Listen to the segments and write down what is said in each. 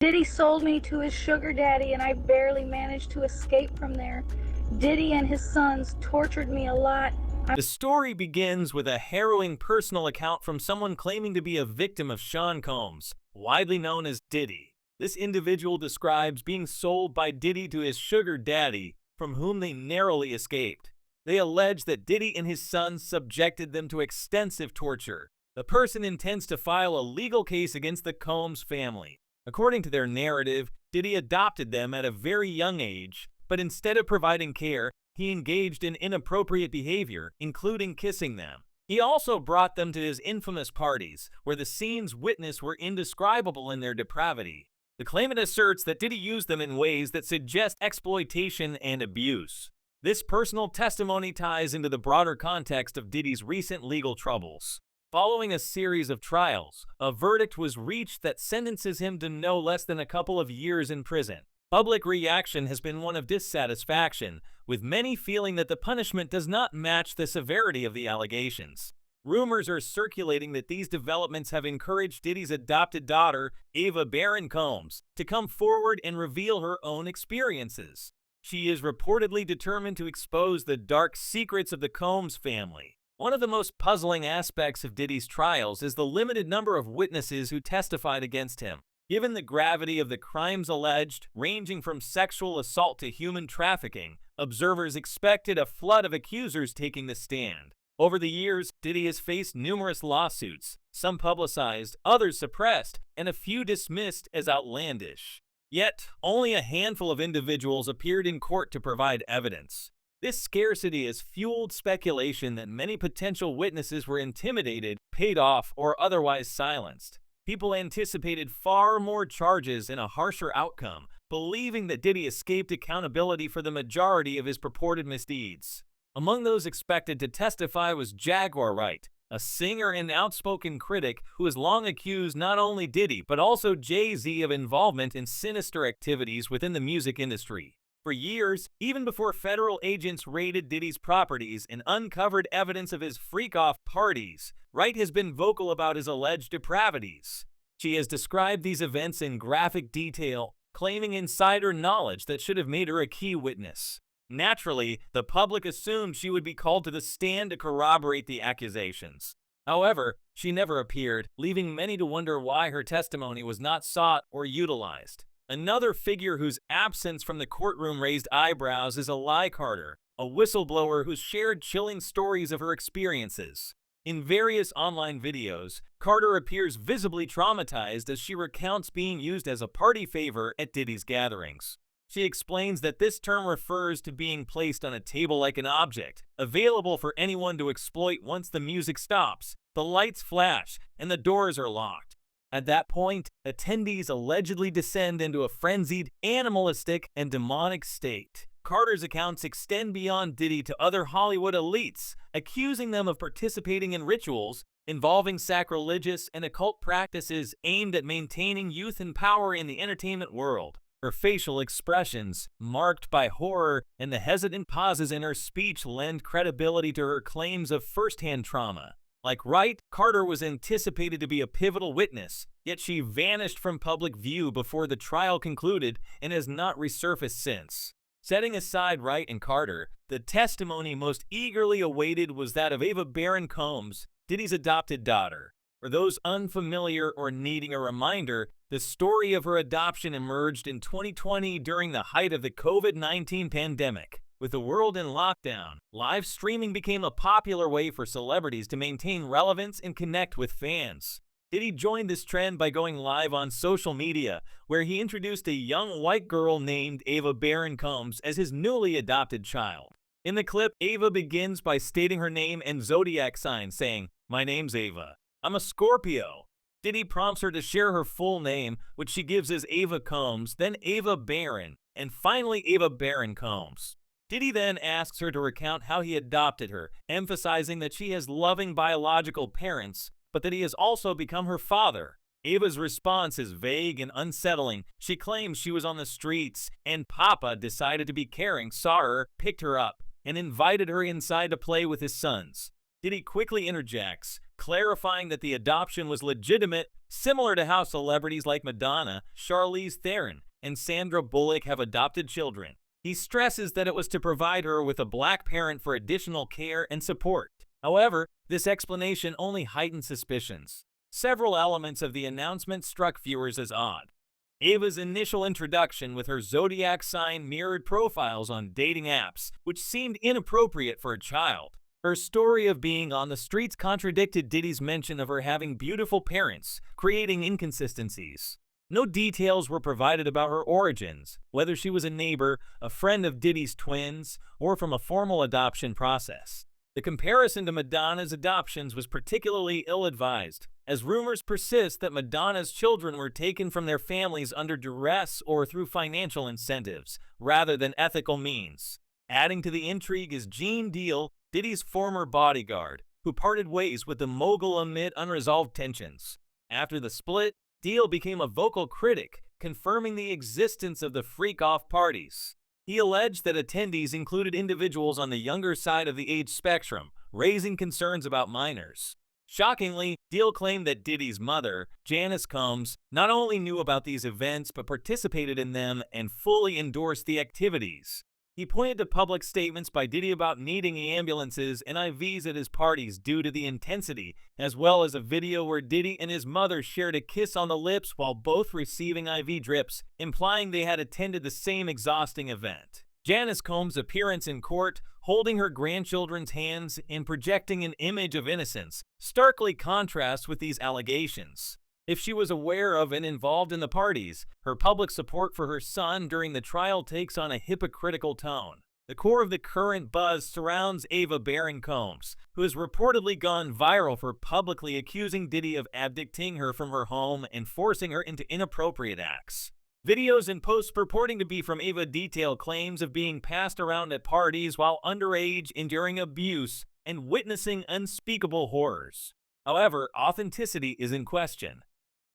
Diddy sold me to his sugar daddy, and I barely managed to escape from there. Diddy and his sons tortured me a lot. The story begins with a harrowing personal account from someone claiming to be a victim of Sean Combs, widely known as Diddy. This individual describes being sold by Diddy to his sugar daddy, from whom they narrowly escaped. They allege that Diddy and his sons subjected them to extensive torture. The person intends to file a legal case against the Combs family. According to their narrative, Diddy adopted them at a very young age, but instead of providing care, he engaged in inappropriate behavior, including kissing them. He also brought them to his infamous parties, where the scenes witnessed were indescribable in their depravity. The claimant asserts that Diddy used them in ways that suggest exploitation and abuse. This personal testimony ties into the broader context of Diddy's recent legal troubles. Following a series of trials, a verdict was reached that sentences him to no less than a couple of years in prison. Public reaction has been one of dissatisfaction, with many feeling that the punishment does not match the severity of the allegations. Rumors are circulating that these developments have encouraged Diddy's adopted daughter, Ava Barron Combs, to come forward and reveal her own experiences. She is reportedly determined to expose the dark secrets of the Combs family. One of the most puzzling aspects of Diddy's trials is the limited number of witnesses who testified against him. Given the gravity of the crimes alleged, ranging from sexual assault to human trafficking, observers expected a flood of accusers taking the stand. Over the years, Diddy has faced numerous lawsuits, some publicized, others suppressed, and a few dismissed as outlandish. Yet, only a handful of individuals appeared in court to provide evidence. This scarcity has fueled speculation that many potential witnesses were intimidated, paid off, or otherwise silenced. People anticipated far more charges and a harsher outcome, believing that Diddy escaped accountability for the majority of his purported misdeeds. Among those expected to testify was Jaguar Wright, a singer and outspoken critic who has long accused not only Diddy but also Jay-Z of involvement in sinister activities within the music industry. For years, even before federal agents raided Diddy's properties and uncovered evidence of his freak-off parties, Wright has been vocal about his alleged depravities. She has described these events in graphic detail, claiming insider knowledge that should have made her a key witness. Naturally, the public assumed she would be called to the stand to corroborate the accusations. However, she never appeared, leaving many to wonder why her testimony was not sought or utilized. Another figure whose absence from the courtroom raised eyebrows is Ally Carter, a whistleblower who shared chilling stories of her experiences. In various online videos, Carter appears visibly traumatized as she recounts being used as a party favor at Diddy's gatherings. She explains that this term refers to being placed on a table like an object, available for anyone to exploit once the music stops, the lights flash, and the doors are locked. At that point, attendees allegedly descend into a frenzied, animalistic, and demonic state. Carter's accounts extend beyond Diddy to other Hollywood elites, accusing them of participating in rituals involving sacrilegious and occult practices aimed at maintaining youth and power in the entertainment world. Her facial expressions, marked by horror, and the hesitant pauses in her speech lend credibility to her claims of first-hand trauma. Like Wright, Carter was anticipated to be a pivotal witness, yet she vanished from public view before the trial concluded and has not resurfaced since. Setting aside Wright and Carter, the testimony most eagerly awaited was that of Ava Barron Combs, Diddy's adopted daughter. For those unfamiliar or needing a reminder, the story of her adoption emerged in 2020 during the height of the COVID-19 pandemic. With the world in lockdown, live streaming became a popular way for celebrities to maintain relevance and connect with fans. Diddy joined this trend by going live on social media, where he introduced a young white girl named Ava Barron Combs as his newly adopted child. In the clip, Ava begins by stating her name and zodiac sign, saying, "My name's Ava. I'm a Scorpio." Diddy prompts her to share her full name, which she gives as Ava Combs, then Ava Barron, and finally Ava Barron Combs. Diddy then asks her to recount how he adopted her, emphasizing that she has loving biological parents, but that he has also become her father. Ava's response is vague and unsettling. She claims she was on the streets, and Papa decided to be caring, saw her, picked her up, and invited her inside to play with his sons. Diddy quickly interjects, clarifying that the adoption was legitimate, similar to how celebrities like Madonna, Charlize Theron, and Sandra Bullock have adopted children. He stresses that it was to provide her with a black parent for additional care and support. However, this explanation only heightened suspicions. Several elements of the announcement struck viewers as odd. Ava's initial introduction with her zodiac sign mirrored profiles on dating apps, which seemed inappropriate for a child. Her story of being on the streets contradicted Diddy's mention of her having beautiful parents, creating inconsistencies. No details were provided about her origins, whether she was a neighbor, a friend of Diddy's twins, or from a formal adoption process. The comparison to Madonna's adoptions was particularly ill-advised, as rumors persist that Madonna's children were taken from their families under duress or through financial incentives, rather than ethical means. Adding to the intrigue is Gene Deal, Diddy's former bodyguard, who parted ways with the mogul amid unresolved tensions. After the split, Deal became a vocal critic, confirming the existence of the freak-off parties. He alleged that attendees included individuals on the younger side of the age spectrum, raising concerns about minors. Shockingly, Deal claimed that Diddy's mother, Janice Combs, not only knew about these events but participated in them and fully endorsed the activities. He pointed to public statements by Diddy about needing ambulances and IVs at his parties due to the intensity, as well as a video where Diddy and his mother shared a kiss on the lips while both receiving IV drips, implying they had attended the same exhausting event. Janice Combs' appearance in court, holding her grandchildren's hands and projecting an image of innocence, starkly contrasts with these allegations. If she was aware of and involved in the parties, her public support for her son during the trial takes on a hypocritical tone. The core of the current buzz surrounds Ava Baron Combs, who has reportedly gone viral for publicly accusing Diddy of abducting her from her home and forcing her into inappropriate acts. Videos and posts purporting to be from Ava detail claims of being passed around at parties while underage, enduring abuse, and witnessing unspeakable horrors. However, authenticity is in question.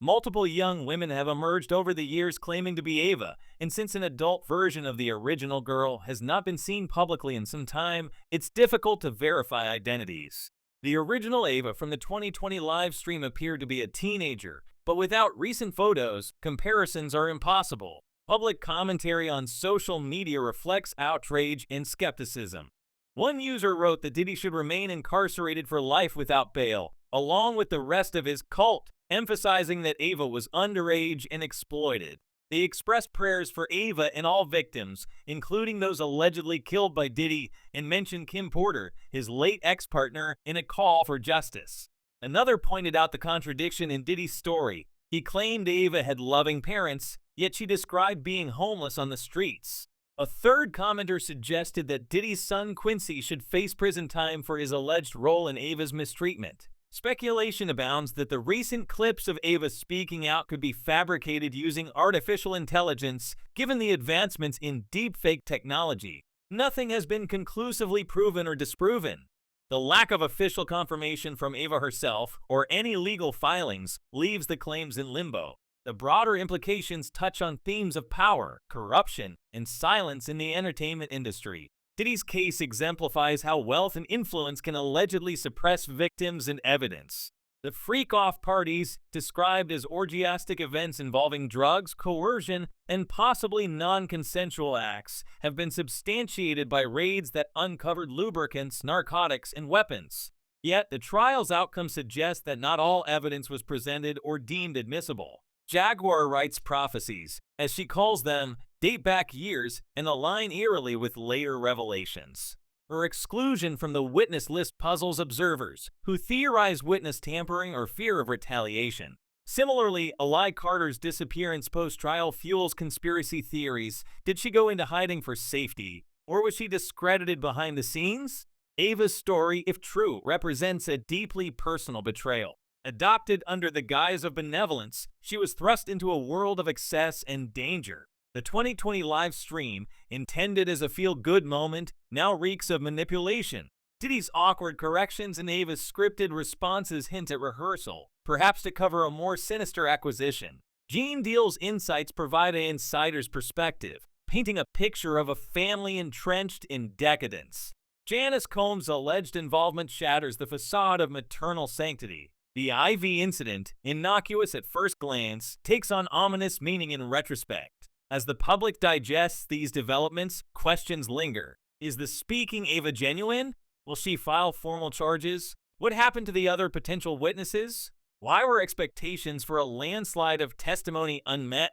Multiple young women have emerged over the years claiming to be Ava, and since an adult version of the original girl has not been seen publicly in some time, it's difficult to verify identities. The original Ava from the 2020 live stream appeared to be a teenager, but without recent photos, comparisons are impossible. Public commentary on social media reflects outrage and skepticism. One user wrote that Diddy should remain incarcerated for life without bail, along with the rest of his cult, emphasizing that Ava was underage and exploited. They expressed prayers for Ava and all victims, including those allegedly killed by Diddy, and mentioned Kim Porter, his late ex-partner, in a call for justice. Another pointed out the contradiction in Diddy's story. He claimed Ava had loving parents, yet she described being homeless on the streets. A third commenter suggested that Diddy's son Quincy should face prison time for his alleged role in Ava's mistreatment. Speculation abounds that the recent clips of Ava speaking out could be fabricated using artificial intelligence, given the advancements in deepfake technology. Nothing has been conclusively proven or disproven. The lack of official confirmation from Ava herself, or any legal filings, leaves the claims in limbo. The broader implications touch on themes of power, corruption, and silence in the entertainment industry. Diddy's case exemplifies how wealth and influence can allegedly suppress victims and evidence. The freak-off parties, described as orgiastic events involving drugs, coercion, and possibly non-consensual acts, have been substantiated by raids that uncovered lubricants, narcotics, and weapons. Yet, the trial's outcome suggests that not all evidence was presented or deemed admissible. Jaguar writes prophecies, as she calls them, date back years and align eerily with later revelations. Her exclusion from the witness list puzzles observers, who theorize witness tampering or fear of retaliation. Similarly, Ally Carter's disappearance post-trial fuels conspiracy theories. Did she go into hiding for safety, or was she discredited behind the scenes? Ava's story, if true, represents a deeply personal betrayal. Adopted under the guise of benevolence, she was thrust into a world of excess and danger. The 2020 live stream, intended as a feel-good moment, now reeks of manipulation. Diddy's awkward corrections and Ava's scripted responses hint at rehearsal, perhaps to cover a more sinister acquisition. Gene Deal's insights provide an insider's perspective, painting a picture of a family entrenched in decadence. Janice Combs' alleged involvement shatters the facade of maternal sanctity. The IV incident, innocuous at first glance, takes on ominous meaning in retrospect. As the public digests these developments, questions linger. Is the speaking Ava genuine? Will she file formal charges? What happened to the other potential witnesses? Why were expectations for a landslide of testimony unmet?